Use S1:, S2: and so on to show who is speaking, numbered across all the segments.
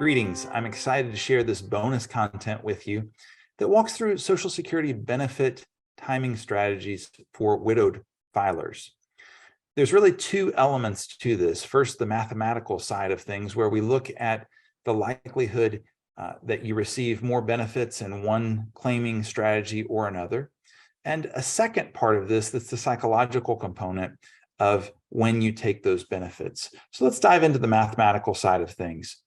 S1: Greetings. I'm excited to share this bonus content with you that walks through Social Security benefit timing strategies for widowed filers. There's really two elements to this. First, the mathematical side of things, where we look at the likelihood that you receive more benefits in one claiming strategy or another. And a second part of this, that's the psychological component of when you take those benefits. So let's dive into the mathematical side of things.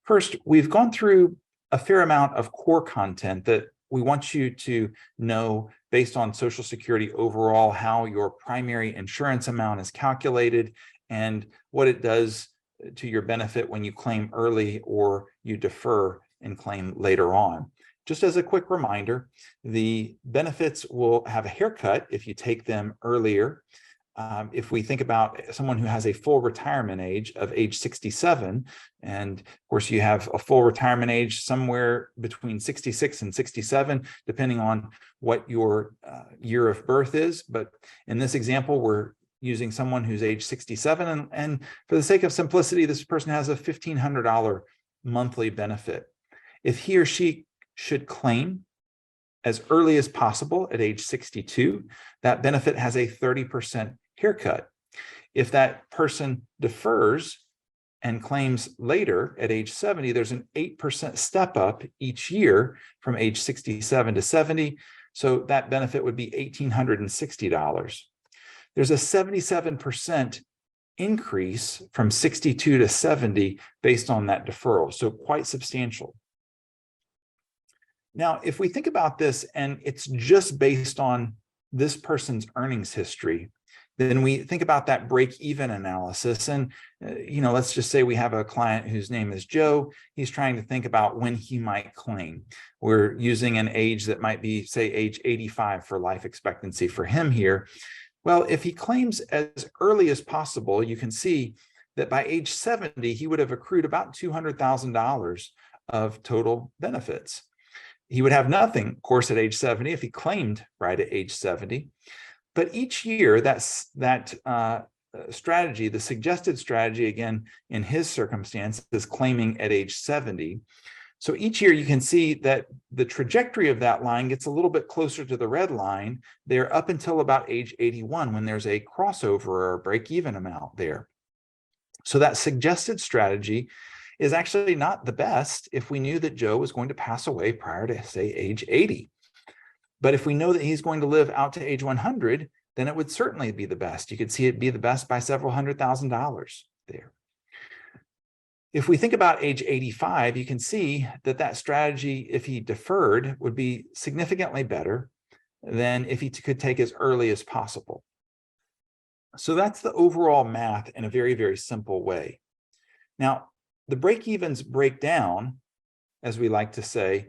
S1: First, we've gone through a fair amount of core content that we want you to know based on Social Security overall, how your primary insurance amount is calculated and what it does to your benefit when you claim early or you defer and claim later on. Just as a quick reminder, the benefits will have a haircut if you take them earlier. If we think about someone who has a full retirement age of age 67, and of course you have a full retirement age somewhere between 66 and 67, depending on what your year of birth is. But in this example, we're using someone who's age 67, and for the sake of simplicity, this person has a $1,500 monthly benefit. If he or she should claim as early as possible at age 62, that benefit has a 30% haircut. If that person defers and claims later at age 70, there's an 8% step up each year from age 67 to 70. So that benefit would be $1,860. There's a 77% increase from 62 to 70 based on that deferral. So quite substantial. Now, if we think about this and it's just based on this person's earnings history, then we think about that break-even analysis. And, let's just say we have a client whose name is Joe. He's trying to think about when he might claim. We're using an age that might be, say, age 85 for life expectancy for him here. Well, if he claims as early as possible, you can see that by age 70, he would have accrued about $200,000 of total benefits. He would have nothing, of course, at age 70 if he claimed right at age 70. But each year, that strategy, the suggested strategy, again, in his circumstance, is claiming at age 70. So each year you can see that the trajectory of that line gets a little bit closer to the red line there up until about age 81, when there's a crossover or a break-even amount there. So that suggested strategy is actually not the best if we knew that Joe was going to pass away prior to, say, age 80. But if we know that he's going to live out to age 100, then it would certainly be the best. You could see it be the best by several $100,000 there. If we think about age 85, you can see that that strategy, if he deferred, would be significantly better than if he could take as early as possible. So that's the overall math in a very, very simple way. Now, the break-evens break down, as we like to say,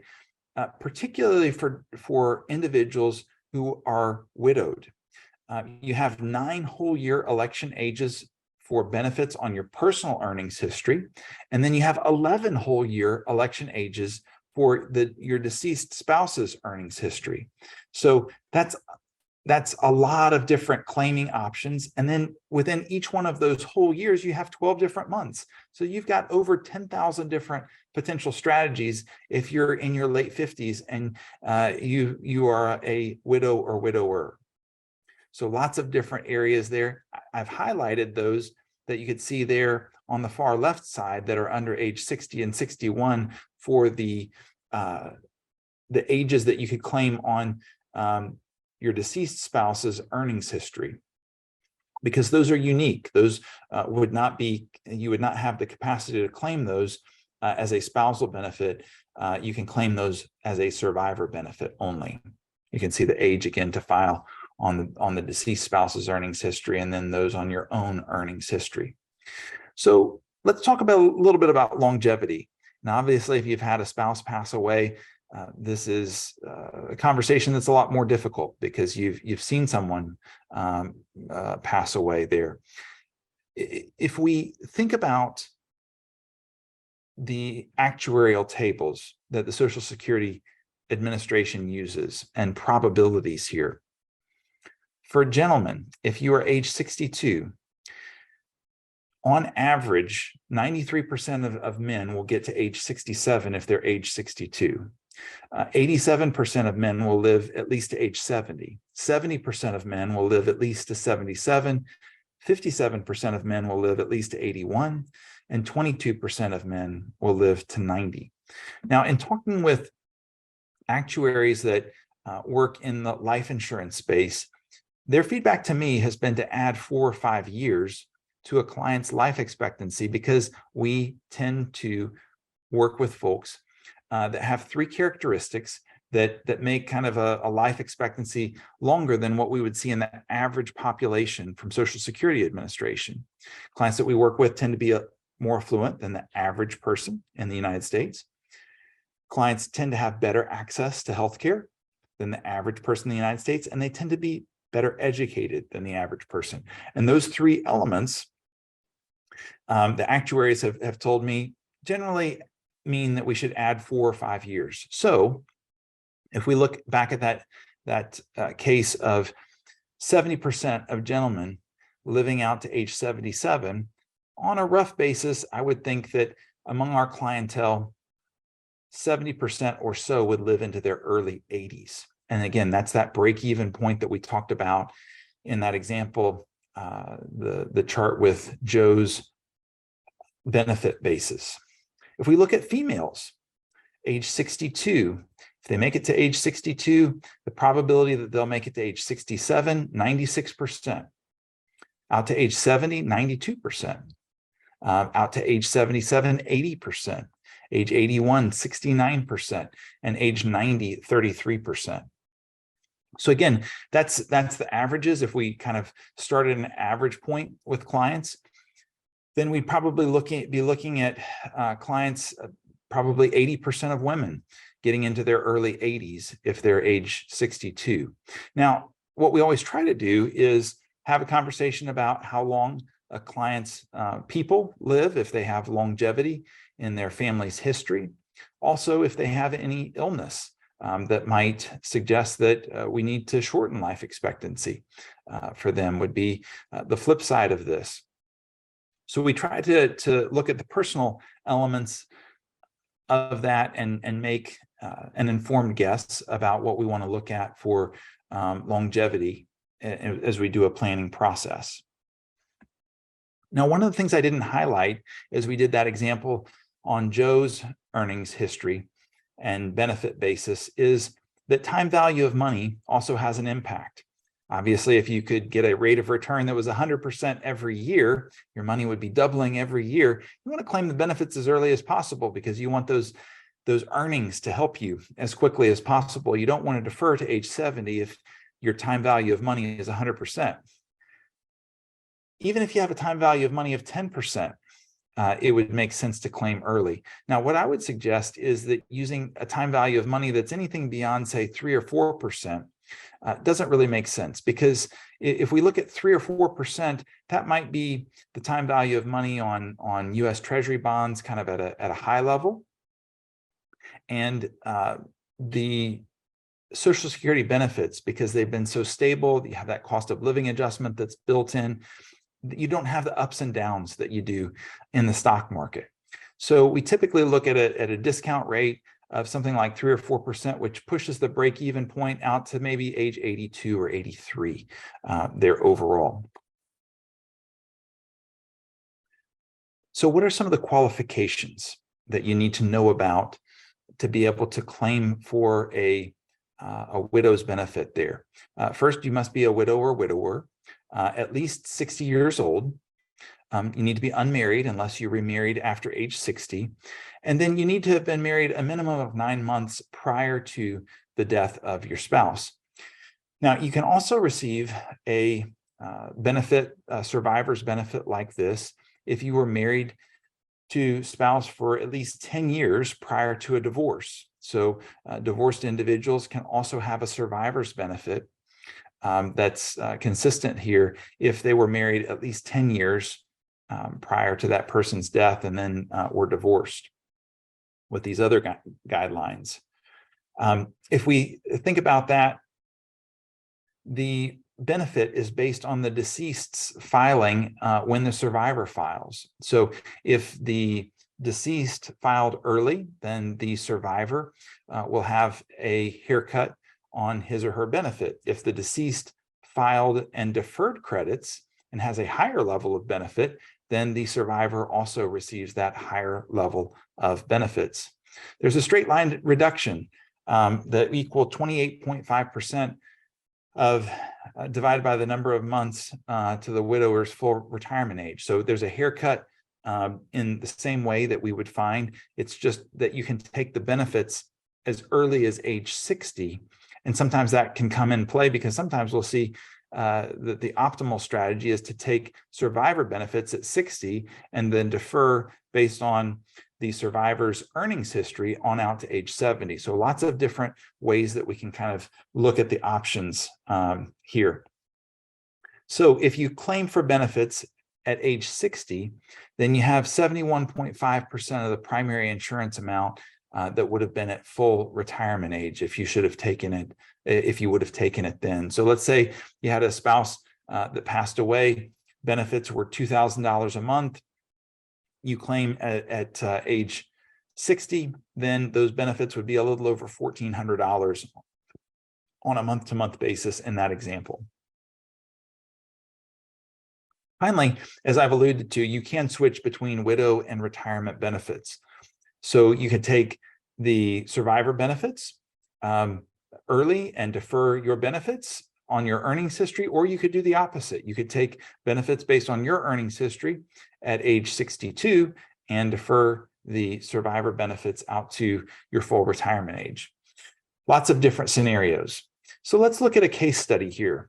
S1: particularly for individuals who are widowed. You have 9 whole year election ages for benefits on your personal earnings history, and then you have 11 whole year election ages for your deceased spouse's earnings history. So that's a lot of different claiming options. And then within each one of those whole years, you have 12 different months. So you've got over 10,000 different potential strategies if you're in your late 50s and you are a widow or widower. So lots of different areas there. I've highlighted those that you could see there on the far left side that are under age 60 and 61 for the ages that you could claim on your deceased spouse's earnings history, because those are unique. Those you would not have the capacity to claim those as a spousal benefit. You can claim those as a survivor benefit only. You can see the age again to file on the deceased spouse's earnings history, and then those on your own earnings history. So let's talk about a little bit about longevity. Now, obviously, if you've had a spouse pass away, this is a conversation that's a lot more difficult because you've seen someone pass away there. If we think about the actuarial tables that the Social Security Administration uses and probabilities here, for gentlemen, if you are age 62, on average, 93% of men will get to age 67 if they're age 62. 87% of men will live at least to age 70. 70% of men will live at least to 77. 57% of men will live at least to 81. And 22% of men will live to 90. Now, in talking with actuaries that work in the life insurance space, their feedback to me has been to add 4 or 5 years to a client's life expectancy, because we tend to work with folks that have 3 characteristics that make kind of a life expectancy longer than what we would see in the average population from Social Security Administration. Clients that we work with tend to be more affluent than the average person in the United States. Clients tend to have better access to healthcare than the average person in the United States, and they tend to be better educated than the average person. And those 3 elements, the actuaries have told me, generally mean that we should add 4 or 5 years. So if we look back at that case of 70% of gentlemen living out to age 77, on a rough basis, I would think that among our clientele, 70% or so would live into their early 80s. And again, that's that break-even point that we talked about in that example, the chart with Joe's benefit basis. If we look at females, age 62, if they make it to age 62, the probability that they'll make it to age 67, 96%. Out to age 70, 92%. Out to age 77, 80%. Age 81, 69%. And age 90, 33%. So again, that's the averages. If we kind of started an average point with clients, then we'd probably be looking at clients, probably 80% of women getting into their early 80s if they're age 62. Now, what we always try to do is have a conversation about how long a client's people live, if they have longevity in their family's history. Also, if they have any illness that might suggest that we need to shorten life expectancy for them, would be the flip side of this. So we try to look at the personal elements of that and make an informed guess about what we want to look at for longevity as we do a planning process. Now, one of the things I didn't highlight as we did that example on Joe's earnings history and benefit basis is that time value of money also has an impact. Obviously, if you could get a rate of return that was 100% every year, your money would be doubling every year. You want to claim the benefits as early as possible because you want those earnings to help you as quickly as possible. You don't want to defer to age 70 if your time value of money is 100%. Even if you have a time value of money of 10%, it would make sense to claim early. Now, what I would suggest is that using a time value of money that's anything beyond, say, 3 or 4%, doesn't really make sense, because if we look at 3 or 4%, that might be the time value of money on U.S. Treasury bonds, kind of at a high level, and the Social Security benefits, because they've been so stable, you have that cost of living adjustment that's built in. You don't have the ups and downs that you do in the stock market. So we typically look at a discount rate of something like 3 or 4%, which pushes the break-even point out to maybe age 82 or 83 there overall. So what are some of the qualifications that you need to know about to be able to claim for a widow's benefit there? First, you must be a widow or widower, at least 60 years old. You need to be unmarried unless you remarried after age 60. And then you need to have been married a minimum of 9 months prior to the death of your spouse. Now, you can also receive a benefit, a survivor's benefit like this, if you were married to spouse for at least 10 years prior to a divorce. So divorced individuals can also have a survivor's benefit that's consistent here if they were married at least 10 years prior to that person's death and then were divorced with these other guidelines. If we think about that, the benefit is based on the deceased's filing when the survivor files. So if the deceased filed early, then the survivor will have a haircut on his or her benefit. If the deceased filed and deferred credits and has a higher level of benefit, then the survivor also receives that higher level of benefits. There's a straight line reduction that equal 28.5% of divided by the number of months to the widower's full retirement age. So there's a haircut in the same way that we would find. It's just that you can take the benefits as early as age 60. And sometimes that can come in play because sometimes we'll see that the optimal strategy is to take survivor benefits at 60 and then defer based on the survivor's earnings history on out to age 70. So lots of different ways that we can kind of look at the options here. So if you claim for benefits at age 60, then you have 71.5% of the primary insurance amount that would have been at full retirement age if you should have taken it, if you would have taken it then. So let's say you had a spouse that passed away, benefits were $2,000 a month. You claim at age 60, then those benefits would be a little over $1,400 on a month-to-month basis in that example. Finally, as I've alluded to, you can switch between widow and retirement benefits. So you could take the survivor benefits early and defer your benefits on your earnings history, or you could do the opposite. You could take benefits based on your earnings history at age 62 and defer the survivor benefits out to your full retirement age. Lots of different scenarios. So let's look at a case study here.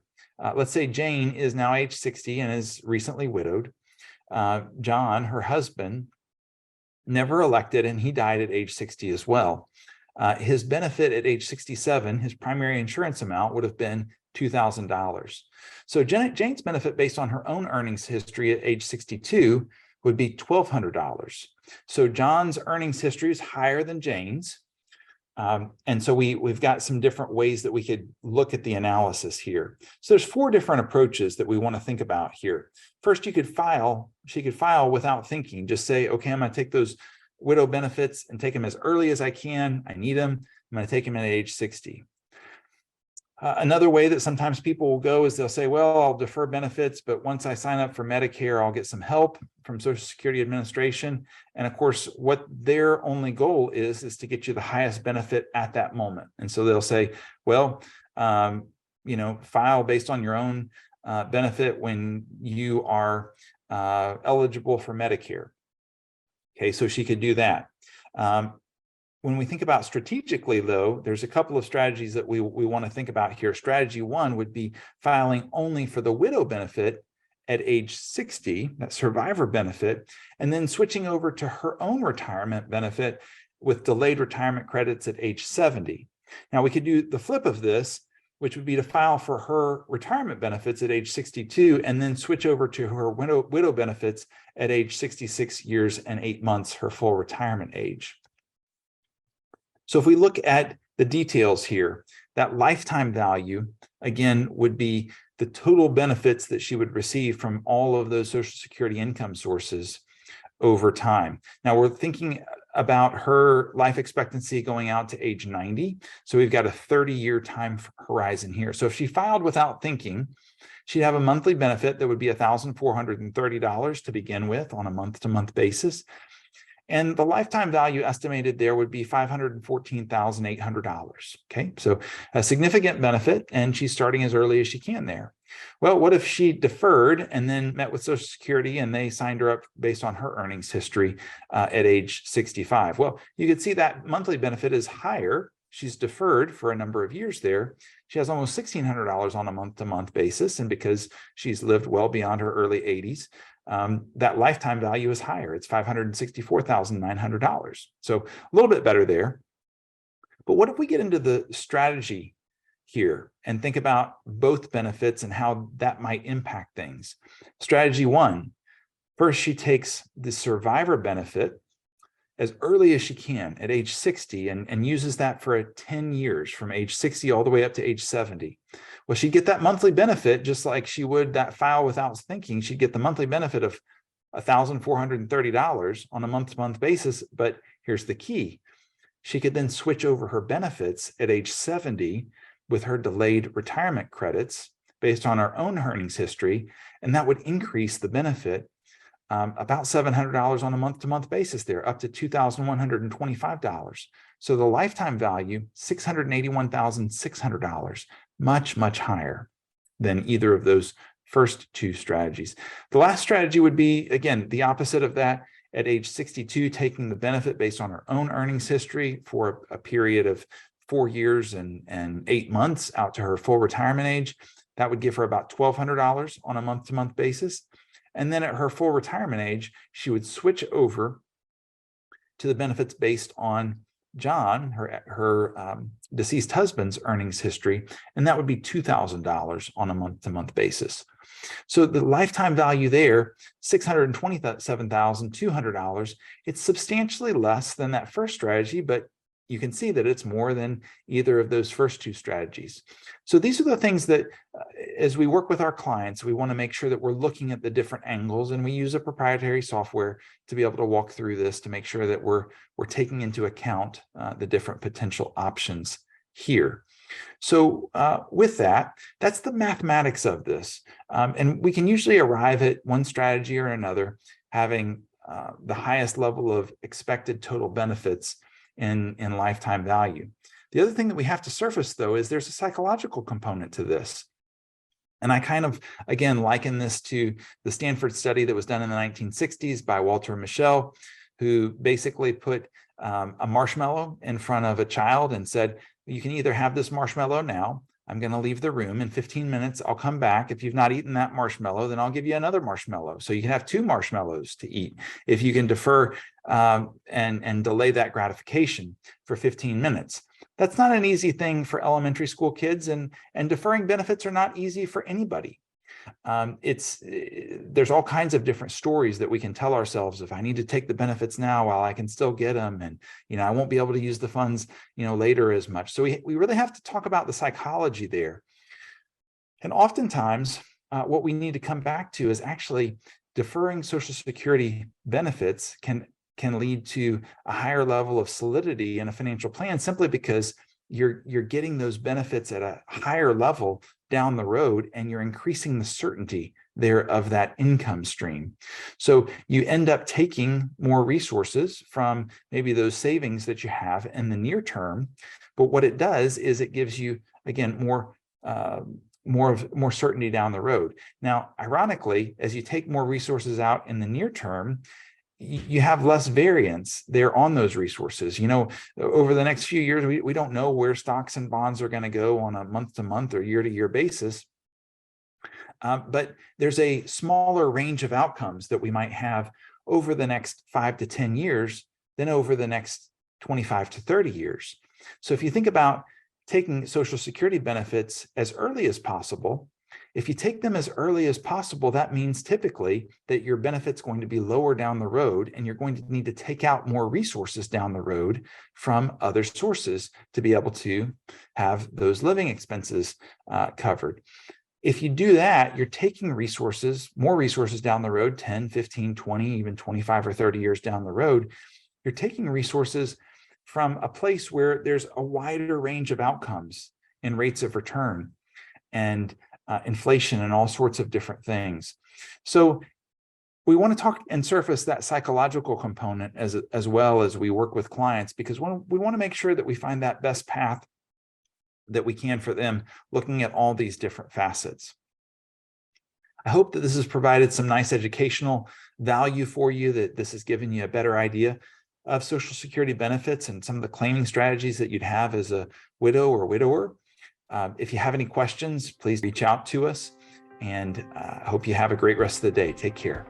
S1: Let's say Jane is now age 60 and is recently widowed. John, her husband, never elected, and he died at age 60 as well. His benefit at age 67, his primary insurance amount would have been $2,000. So Jane's benefit based on her own earnings history at age 62 would be $1,200. So John's earnings history is higher than Jane's. And so we've got some different ways that we could look at the analysis here. So there's 4 different approaches that we want to think about here. First, she could file without thinking, just say, okay, I'm going to take those widow benefits and take them as early as I can. I need them. I'm going to take them at age 60. Another way that sometimes people will go is they'll say, well, I'll defer benefits, but once I sign up for Medicare, I'll get some help from Social Security Administration. And of course, what their only goal is to get you the highest benefit at that moment. And so they'll say, well, file based on your own benefit when you are eligible for Medicare. Okay, so she could do that. When we think about strategically, though, there's a couple of strategies that we want to think about here. Strategy 1 would be filing only for the widow benefit at age 60, that survivor benefit, and then switching over to her own retirement benefit with delayed retirement credits at age 70. Now, we could do the flip of this, which would be to file for her retirement benefits at age 62 and then switch over to her widow benefits at age 66 years and 8 months, her full retirement age. So if we look at the details here, that lifetime value, again, would be the total benefits that she would receive from all of those Social Security income sources over time. Now we're thinking about her life expectancy going out to age 90. So we've got a 30-year time horizon here. So if she filed without thinking, she'd have a monthly benefit that would be $1,430 to begin with on a month-to-month basis. And the lifetime value estimated there would be $514,800. Okay, so a significant benefit, and she's starting as early as she can there. Well, what if she deferred and then met with Social Security and they signed her up based on her earnings history at age 65? Well, you can see that monthly benefit is higher. She's deferred for a number of years there. She has almost $1,600 on a month-to-month basis, and because she's lived well beyond her early 80s, that lifetime value is higher. It's $564,900. So a little bit better there. But what if we get into the strategy here and think about both benefits and how that might impact things? Strategy 1, first she takes the survivor benefit as early as she can at age 60 and uses that for 10 years from age 60 all the way up to age 70. Well, she'd get that monthly benefit just like she would that file without thinking. She'd get the monthly benefit of $1,430 on a month-to-month basis. But here's the key. She could then switch over her benefits at age 70 with her delayed retirement credits based on her own earnings history, and that would increase the benefit about $700 on a month-to-month basis there, up to $2,125. So the lifetime value, $681,600, much, much higher than either of those first two strategies. The last strategy would be, again, the opposite of that. At age 62, taking the benefit based on her own earnings history for a period of 4 years and 8 months out to her full retirement age. That would give her about $1,200 on a month-to-month basis. And then at her full retirement age, she would switch over to the benefits based on John, her deceased husband's earnings history, and that would be $2,000 on a month-to-month basis. So the lifetime value there, $627,200, it's substantially less than that first strategy, but you can see that it's more than either of those first two strategies. So these are the things that, as we work with our clients, we want to make sure that we're looking at the different angles, and we use a proprietary software to be able to walk through this to make sure that we're taking into account the different potential options here. So with that, that's the mathematics of this. And we can usually arrive at one strategy or another having the highest level of expected total benefits in lifetime value. The other thing that we have to surface, though, is there's a psychological component to this. And I kind of, again, liken this to the Stanford study that was done in the 1960s by Walter and Michelle, who basically put a marshmallow in front of a child and said, you can either have this marshmallow now. I'm going to leave the room in 15 minutes. I'll come back. If you've not eaten that marshmallow, then I'll give you another marshmallow. So you can have 2 marshmallows to eat if you can defer and delay that gratification for 15 minutes. That's not an easy thing for elementary school kids, and deferring benefits are not easy for anybody. There's all kinds of different stories that we can tell ourselves. If I need to take the benefits now while I can still get them, and I won't be able to use the funds later as much. So we really have to talk about the psychology there. And oftentimes what we need to come back to is actually deferring Social Security benefits can lead to a higher level of solidity in a financial plan, simply because you're getting those benefits at a higher level down the road, and you're increasing the certainty there of that income stream. So you end up taking more resources from maybe those savings that you have in the near term, but what it does is it gives you, again, more certainty down the road. Now, ironically, as you take more resources out in the near term, you have less variance there on those resources. Over the next few years, we don't know where stocks and bonds are going to go on a month-to-month or year-to-year basis. But there's a smaller range of outcomes that we might have over the next 5 to 10 years than over the next 25 to 30 years. So if you think about taking Social Security benefits as early as possible, if you take them as early as possible, that means typically that your benefit's going to be lower down the road, and you're going to need to take out more resources down the road from other sources to be able to have those living expenses covered. If you do that, you're taking more resources down the road, 10, 15, 20, even 25 or 30 years down the road. You're taking resources from a place where there's a wider range of outcomes in rates of return and inflation and all sorts of different things. So we want to talk and surface that psychological component as well as we work with clients, because we want to make sure that we find that best path that we can for them, looking at all these different facets. I hope that this has provided some nice educational value for you, that this has given you a better idea of Social Security benefits and some of the claiming strategies that you'd have as a widow or widower. If you have any questions, please reach out to us, and I hope you have a great rest of the day. Take care.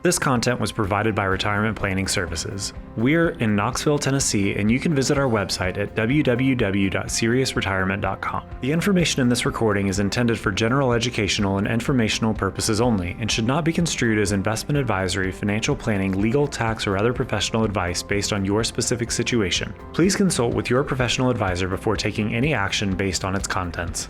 S2: This content was provided by Retirement Planning Services. We're in Knoxville, Tennessee, and you can visit our website at www.seriousretirement.com. The information in this recording is intended for general educational and informational purposes only and should not be construed as investment advisory, financial planning, legal, tax, or other professional advice based on your specific situation. Please consult with your professional advisor before taking any action based on its contents.